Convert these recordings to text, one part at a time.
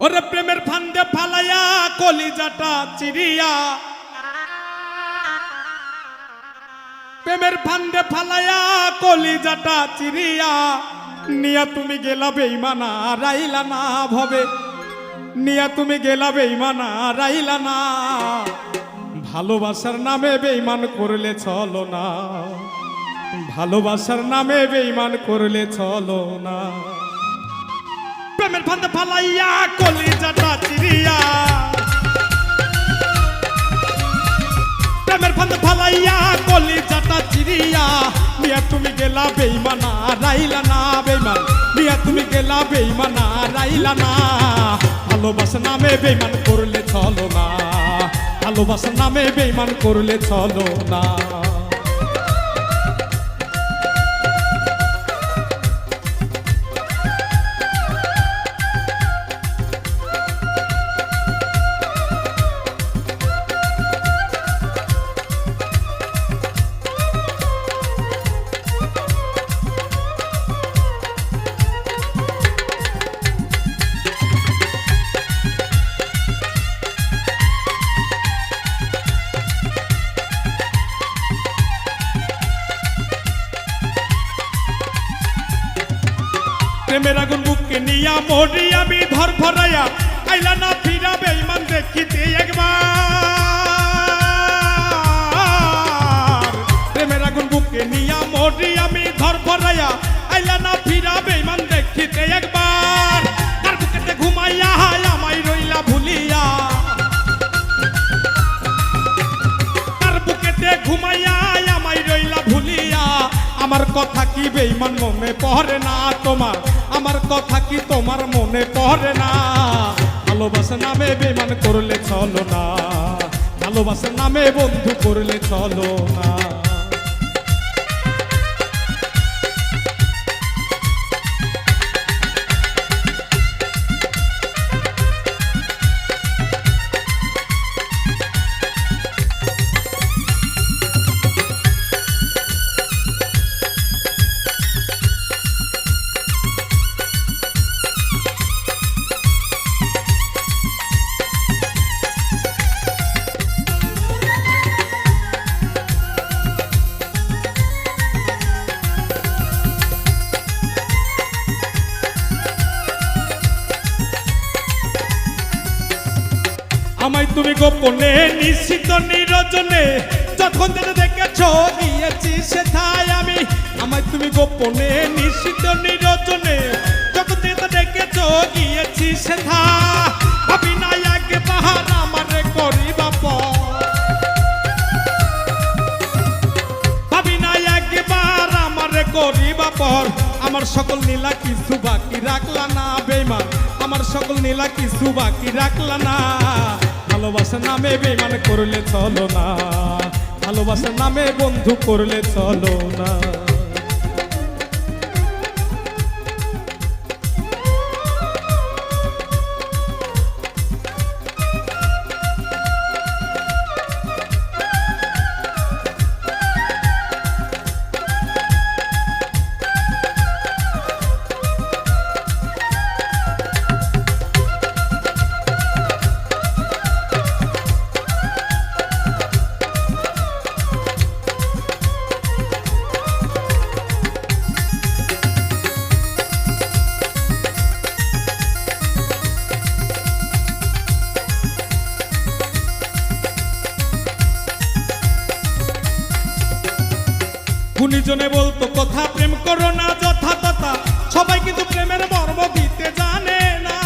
ওরে প্রেমের ফান্দে ফালাইয়া কলিজাটা চিরিয়া, প্রেমের ফান্দে ফালাইয়া কলিজাটা চিরিয়া, নিয়া তুমি গেলা বেঈমানা রাইলা না ভবে, নিয়া তুমি গেলা বেঈমানা রাইলা না। ভালোবাসার নামে বেঈমান করলে চলো না, ভালোবাসার নামে বেঈমান করলে চলো না। প্রেমের ফান্দে ফালাইয়া কলিজাটা চিরিয়া, প্রেমের ফান্দে ফালাইয়া কলিজাটা চিরিয়া, নিয়া তুমি গেলা বেঈমানা রাইলা না বেঈমান, নিয়া তুমি গেলা বেঈমানা রাইলা না। ভালোবাসার নামে বেঈমান করলে চলো না, ভালোবাসার নামে বেঈমান করলে চলো না। প্রেমের আগুন বুকে নিয়া মরি আমি ধর ভরাইয়া, আইলা না ফিরা বেঈমান দেখিতে একবার। প্রেমের আগুন বুকে নিয়া মরি আমি ধর ভরাইয়া, আইলা না ফিরা বেঈমান দেখিতে একবার। তার বুকেতে ঘুমাইয়া আমায় রইলা ভুলিয়া, তার বুকেতে ঘুমাইয়া আমায় রইলা ভুলিয়া। আমার কথা কি বেঈমান মনে পড়ে না তোমার, আমার কথা কি তোমার মনে পড়ে না। ভালোবাসার নামে বেঈমান করলে চলো না, ভালোবাসার নামে বন্ধু করলে চলো না। আমায় তুমি গোপনে নিশ্চিত নিরজনে, যখন যেতে দেখেছ গিয়েছি সেথায় আমি। আমায় তুমি গোপনে নিশ্চিত নিরজনে, যখন যেতে দেখেছ গিয়েছি সেথা। ভাবি না একবার আমারে করিবা পর, ভাবি না একবার আমারে করিবা পর। আমার সকল নীলা কিছু বাকি রাখলা না বেঈমান, আমার সকল নীলা কিছু বাকি রাখলা না। ভালোবাসার নামে বেঈমান করলে চলো না, ভালোবাসার নামে বন্ধু করলে চলো না। গুণীজনে বলতো কথা প্রেম করো না যথা তথা, সবাই কিন্তু প্রেমের মর্ম দিতে জানে না।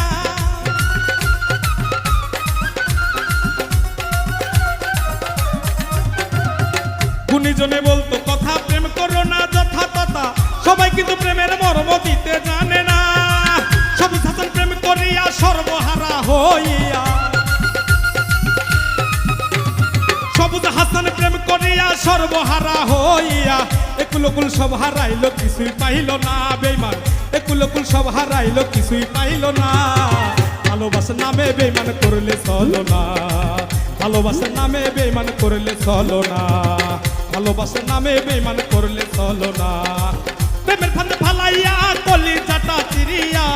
গুণীজনে বলতো কথা প্রেম করো না যথা তথা, সবাই কিন্তু প্রেমের মর্ম দিতে জানে না। সবুজ হাসান প্রেম করিয়া সর্বহারা হইয়া, সবুজ হাসান প্রেম করিয়া সর্বহারা হইয়া। একুলকুল সব হারাইলো কিছুই পাইল না বেঈমান, একুলকুল সব হারাইলো কিছুই পাইল না। ভালোবাসার নামে বেঈমান করলে চলো না, ভালোবাসার নামে বেঈমান করলে চলো না, ভালোবাসার নামে বেঈমান করলে চলো না। প্রেমের ফান্দে ফালাইয়া কলিজাটা চিরিয়া,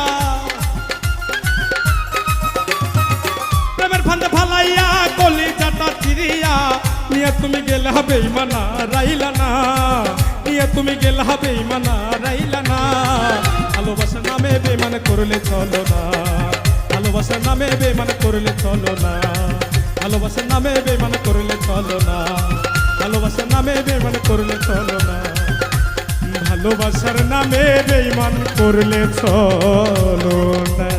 নিয়ে তুমি গেলে হবে ইমানা রাইলা না, নিয়ে তুমি গেলে হবে ইমানা রাইলা না। ভালোবাসার নামে বেমান করলে চলো না, ভালোবাসার নামে বেমান করলে চলো না, ভালোবাসার নামে বেমান করলে চলো না, ভালোবাসার নামে বেমান করলে চলো না, ভালোবাসার নামে বেমান করলে চলো না।